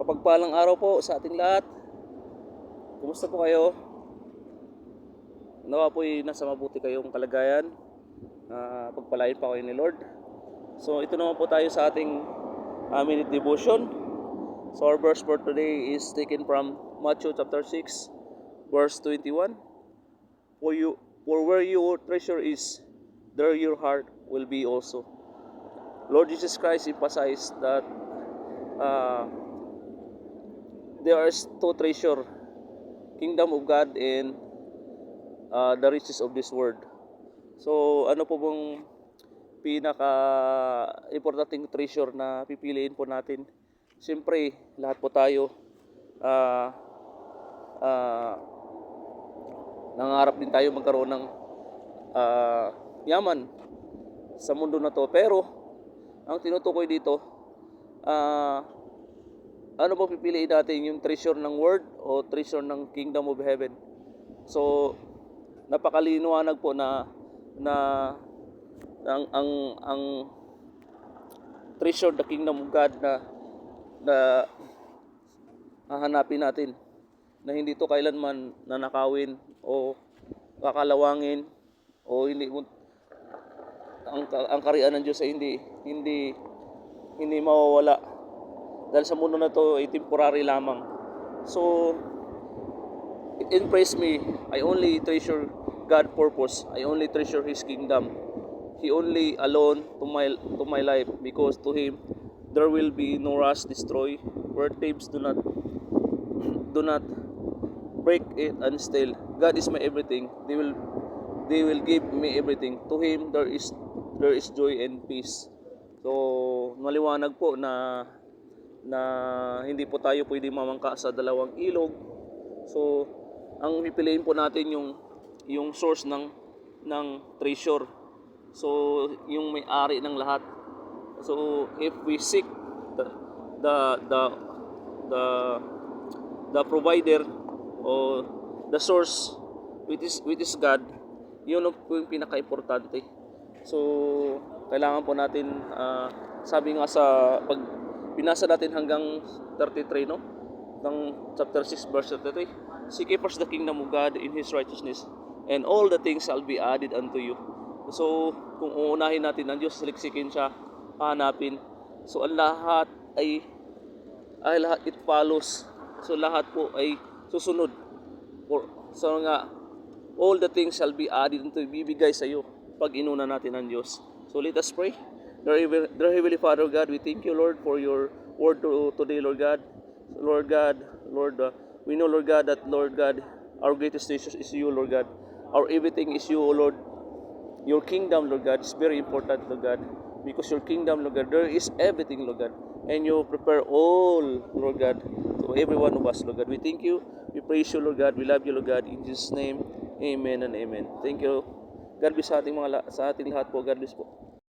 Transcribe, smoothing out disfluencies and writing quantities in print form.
Mapagpalang araw po sa ating lahat. Kumusta po kayo? Nawa po'y nasa mabuti kayong kalagayan. Pagpalain pa kayo ni Lord. So ito naman po tayo sa ating minute devotion. So our verse for today is taken from Matthew chapter 6 verse 21. For where your treasure is, there your heart will be also. Lord Jesus Christ emphasized that there are two treasure, kingdom of God and the riches of this world. So ano po bang pinaka-importanting treasure na pipiliin po natin? Siyempre, lahat po tayo nangangarap din tayo magkaroon ng yaman sa mundo na to. Pero ang tinutukoy dito, ano po pipiliin natin, yung treasure ng world o treasure ng kingdom of heaven? So napakaliwanag po na ang treasure the kingdom of God na hahanapin natin, na hindi to kailanman nanakawin o kakalawangin, o hindi ang kariyan ng Diyos ay hindi mawawala, dahil sa mundo na to ay temporary lamang. So it impressed me. I only treasure God purpose. I only treasure His kingdom. He only alone to my life, because to Him there will be no rust destroy, where thieves do not break it and steal. God is my everything. They will give me everything. To Him there is joy and peace. So maliwanag po na hindi po tayo pwede mamangka sa dalawang ilog. So ang pipiliin po natin yung source ng treasure. So yung may-ari ng lahat. So if we seek the provider o the source, which is God, yun po yung pinaka-importante. So kailangan po natin, sabi nga sa pag binasa natin hanggang 33, no? Ng chapter 6 verse 33. Seek ye first the kingdom of God in His righteousness, and all the things shall be added unto you. So kung uunahin natin ang Diyos, saliksikin siya, hanapin, so ang lahat ay lahat it follows. So lahat po ay susunod. So nga, all the things shall be added unto you, bibigay sa iyo pag inuna natin ang Diyos. So let us pray. Dear Heavenly Father God, we thank you, Lord, for your word today, Lord God. Lord God, we know, Lord God, that, Lord God, our greatest treasure is you, Lord God. Our everything is you, O Lord. Your kingdom, Lord God, is very important, Lord God. Because your kingdom, Lord God, there is everything, Lord God. And you prepare all, Lord God, to every one of us, Lord God. We thank you. We praise you, Lord God. We love you, Lord God. In Jesus' name, amen and amen. Thank you. God bless sa ating lahat po. God bless po.